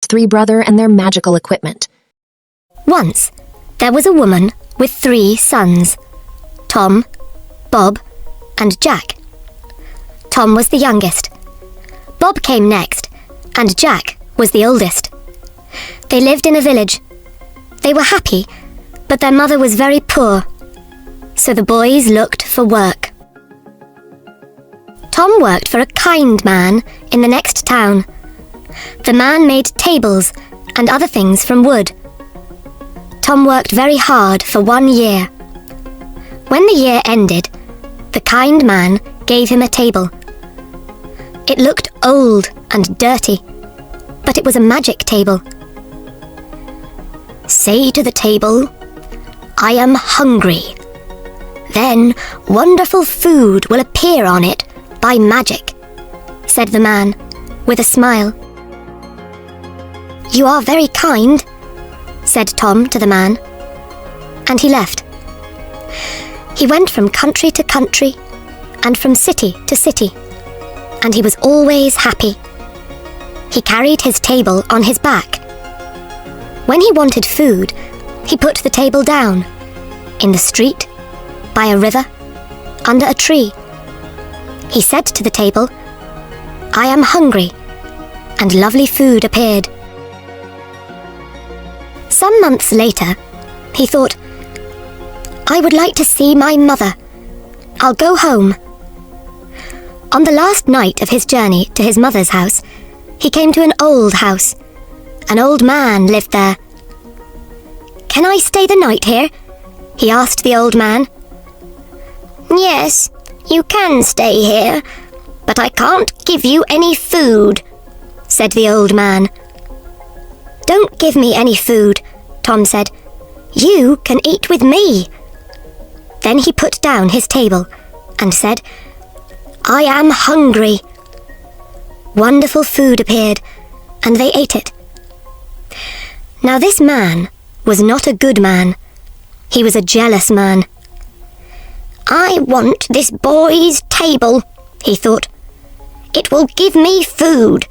three brothers and their magical equipment. Once, there was a woman with 3 sons, Tom, Bob, and Jack. Tom was the youngest. Bob came next, and Jack was the oldest. They lived in a village. They were happy, but their mother was very poor, so the boys looked for work. Tom worked for a kind man in the next town. The man made tables and other things from wood. Tom worked very hard for 1 year. When the year ended, the kind man gave him a table. It looked old and dirty, but it was a magic table. "Say to the table, 'I am hungry.' Then wonderful food will appear on it by magic," said the man, with a smile. "You are very kind," said Tom to the man, and he left. He went from country to country, and from city to city, and he was always happy. He carried his table on his back. When he wanted food, he put the table down, in the street, by a river, under a tree. He said to the table, "I am hungry," and lovely food appeared. Some months later, he thought, "I would like to see my mother. I'll go home." On the last night of his journey to his mother's house, he came to an old house. An old man lived there. "Can I stay the night here?" he asked the old man. "Yes, you can stay here, but I can't give you any food," said the old man. "Don't give me any food," Tom said. "You can eat with me." Then he put down his table and said, "I am hungry." Wonderful food appeared, and they ate it. Now this man was not a good man. He was a jealous man. "I want this boy's table," he thought. "It will give me food.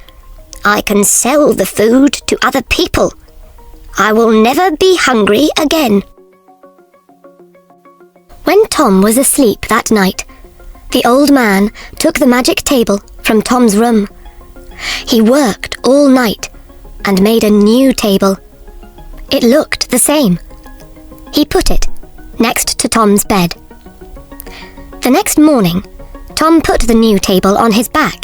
I can sell the food to other people. I will never be hungry again." When Tom was asleep that night, the old man took the magic table from Tom's room. He worked all night and made a new table. It looked the same. He put it next to Tom's bed. The next morning, Tom put the new table on his back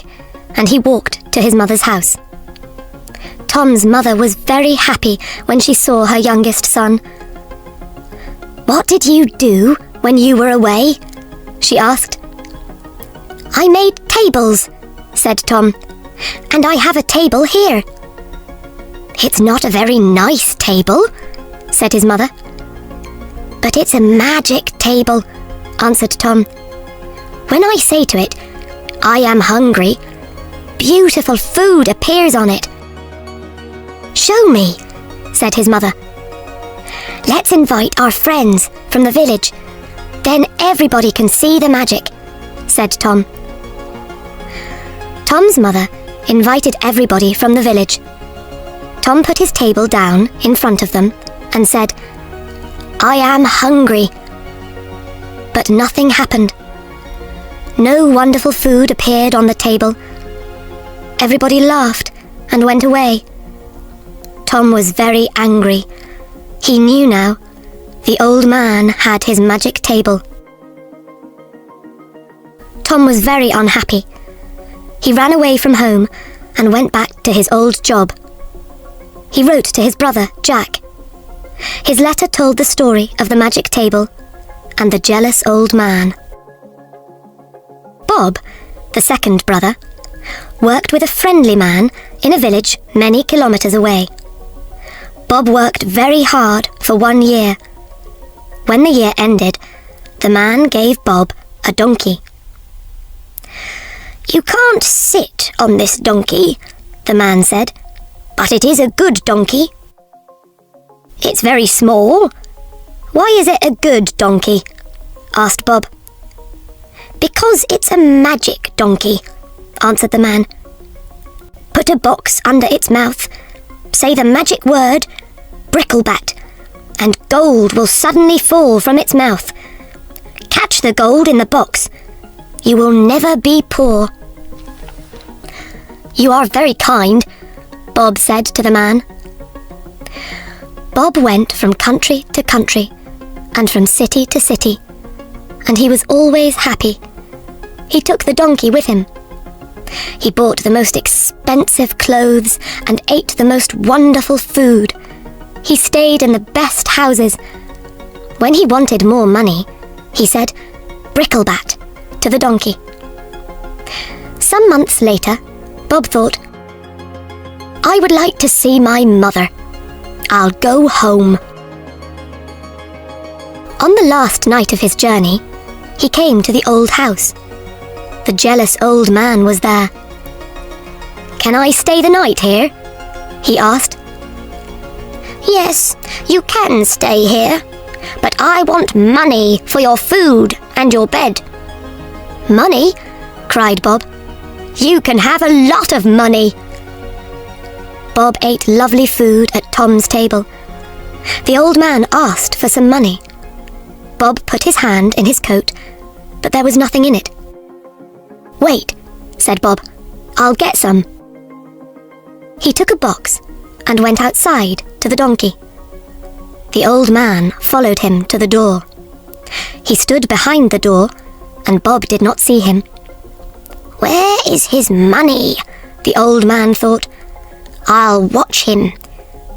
and he walked to his mother's house. Tom's mother was very happy when she saw her youngest son. "What did you do when you were away?" she asked. "I made tables," said Tom, "and I have a table here." "It's not a very nice table," said his mother. "But it's a magic table," answered Tom. "When I say to it, 'I am hungry,' beautiful food appears on it." "Show me," said his mother. "Let's invite our friends from the village. Then everybody can see the magic," said Tom. Tom's mother invited everybody from the village. Tom put his table down in front of them and said, "I am hungry." But nothing happened. No wonderful food appeared on the table. Everybody laughed and went away. Tom was very angry. He knew now. The old man had his magic table. Tom was very unhappy. He ran away from home and went back to his old job. He wrote to his brother, Jack. His letter told the story of the magic table and the jealous old man. Bob, the second brother, worked with a friendly man in a village many kilometers away. Bob worked very hard for 1 year. When the year ended, the man gave Bob a donkey. "You can't sit on this donkey," the man said, "but it is a good donkey." "It's very small. Why is it a good donkey?" asked Bob. "Because it's a magic donkey," answered the man. "Put a box under its mouth, say the magic word, Bricklebat, and gold will suddenly fall from its mouth. Catch the gold in the box. You will never be poor." "You are very kind," Bob said to the man. Bob went from country to country and from city to city, and he was always happy. He took the donkey with him. He bought the most expensive clothes and ate the most wonderful food. He stayed in the best houses. When he wanted more money, he said, "Bricklebat," to the donkey. Some months later, Bob thought, "I would like to see my mother. I'll go home." On the last night of his journey, he came to the old house. The jealous old man was there. "Can I stay the night here?" he asked. "Yes, you can stay here, but I want money for your food and your bed." "Money?" cried Bob. "You can have a lot of money." Bob ate lovely food at Tom's table. The old man asked for some money. Bob put his hand in his coat, but there was nothing in it. "Wait," said Bob. "I'll get some." He took a box and went outside to the donkey. The old man followed him to the door. He stood behind the door, and Bob did not see him. "Where is his money?" the old man thought. "I'll watch him.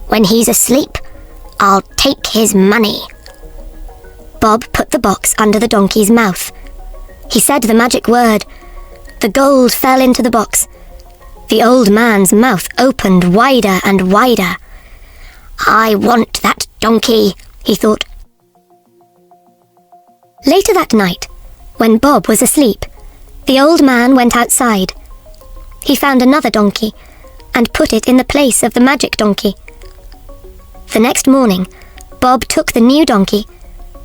When he's asleep, I'll take his money." Bob put the box under the donkey's mouth. He said the magic word. The gold fell into the box. The old man's mouth opened wider and wider. "I want that donkey," he thought. Later that night, when Bob was asleep, the old man went outside. He found another donkey and put it in the place of the magic donkey. The next morning, Bob took the new donkey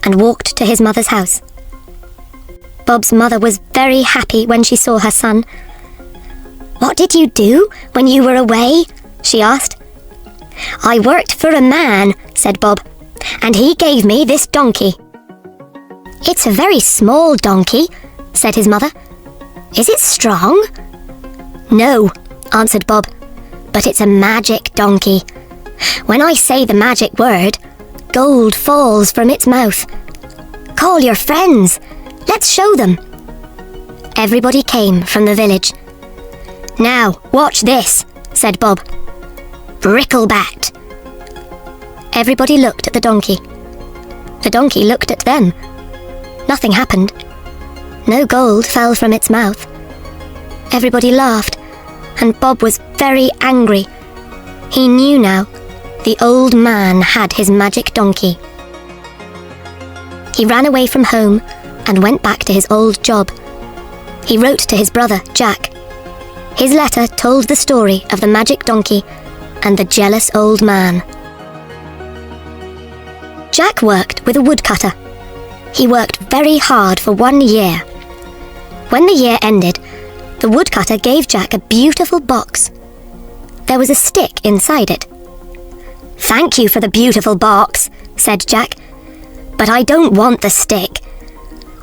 and walked to his mother's house. Bob's mother was very happy when she saw her son. "What did you do when you were away?" she asked. "I worked for a man," said Bob, "and he gave me this donkey." "It's a very small donkey," said his mother. "Is it strong?" "No," answered Bob, "but it's a magic donkey. When I say the magic word, gold falls from its mouth. Call your friends. Let's show them." Everybody came from the village. "Now, watch this," said Bob. "Bricklebat." Everybody looked at the donkey. The donkey looked at them. Nothing happened. No gold fell from its mouth. Everybody laughed, and Bob was very angry. He knew now. The old man had his magic donkey. He ran away from home and went back to his old job. He wrote to his brother, Jack. His letter told the story of the magic donkey and the jealous old man. Jack worked with a woodcutter. He worked very hard for 1 year. When the year ended, the woodcutter gave Jack a beautiful box. There was a stick inside it. "Thank you for the beautiful box," said Jack, "but I don't want the stick.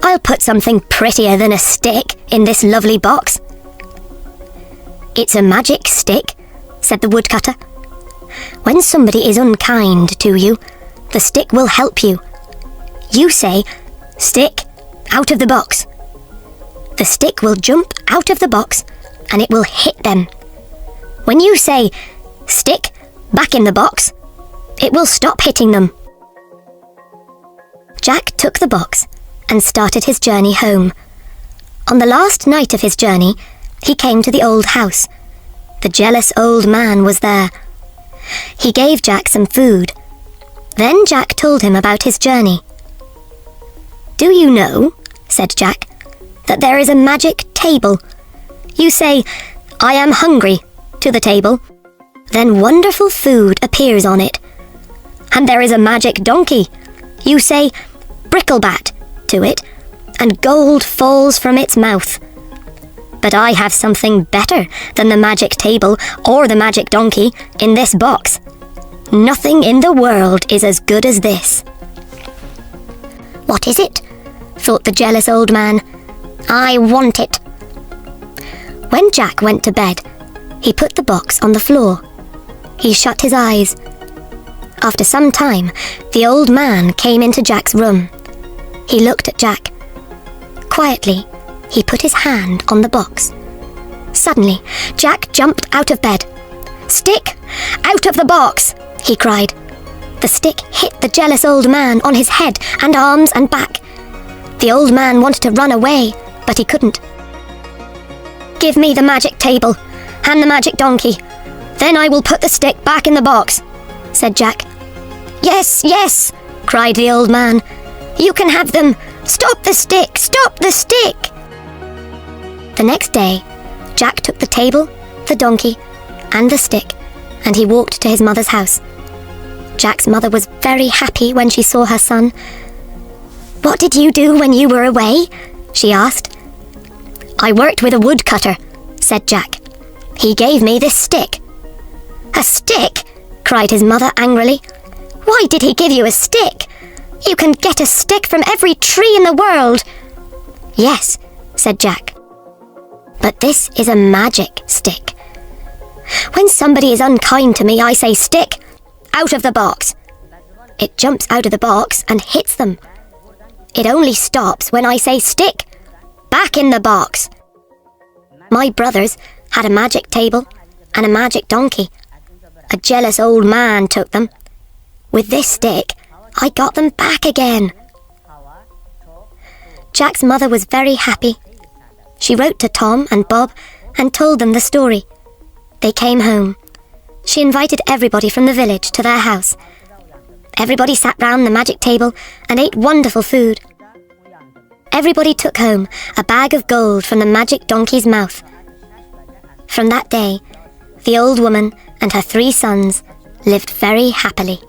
I'll put something prettier than a stick in this lovely box." "It's a magic stick," said the woodcutter. "When somebody is unkind to you, the stick will help you. You say, 'Stick, out of the box.' The stick will jump out of the box and it will hit them. When you say, 'Stick, back in the box,' it will stop hitting them." Jack took the box and started his journey home. On the last night of his journey, he came to the old house. The jealous old man was there. He gave Jack some food. Then Jack told him about his journey. "Do you know," said Jack, "that there is a magic table? You say, 'I am hungry,' to the table. Then wonderful food appears on it. And there is a magic donkey. You say, 'Bricklebat,' to it, and gold falls from its mouth. But I have something better than the magic table or the magic donkey in this box. Nothing in the world is as good as this." "What is it?" thought the jealous old man. "I want it." When Jack went to bed, he put the box on the floor. He shut his eyes. After some time, the old man came into Jack's room. He looked at Jack. Quietly, he put his hand on the box. Suddenly, Jack jumped out of bed. "Stick! Out of the box!" he cried. The stick hit the jealous old man on his head and arms and back. The old man wanted to run away, but he couldn't. "Give me the magic table and the magic donkey. Then I will put the stick back in the box," said Jack. "Yes, yes," cried the old man. "You can have them. Stop the stick! Stop the stick!" The next day, Jack took the table, the donkey, and the stick, and he walked to his mother's house. Jack's mother was very happy when she saw her son. "What did you do when you were away?" she asked. "I worked with a woodcutter," said Jack. "He gave me this stick." "A stick?" cried his mother angrily. "Why did he give you a stick? You can get a stick from every tree in the world." "Yes," said Jack. "But this is a magic stick. When somebody is unkind to me, I say, 'Stick! Out of the box!' It jumps out of the box and hits them. It only stops when I say, 'Stick! Back in the box!' My brothers had a magic table and a magic donkey. A jealous old man took them. With this stick, I got them back again." Jack's mother was very happy. She wrote to Tom and Bob and told them the story. They came home. She invited everybody from the village to their house. Everybody sat round the magic table and ate wonderful food. Everybody took home a bag of gold from the magic donkey's mouth. From that day, the old woman and her 3 sons lived very happily.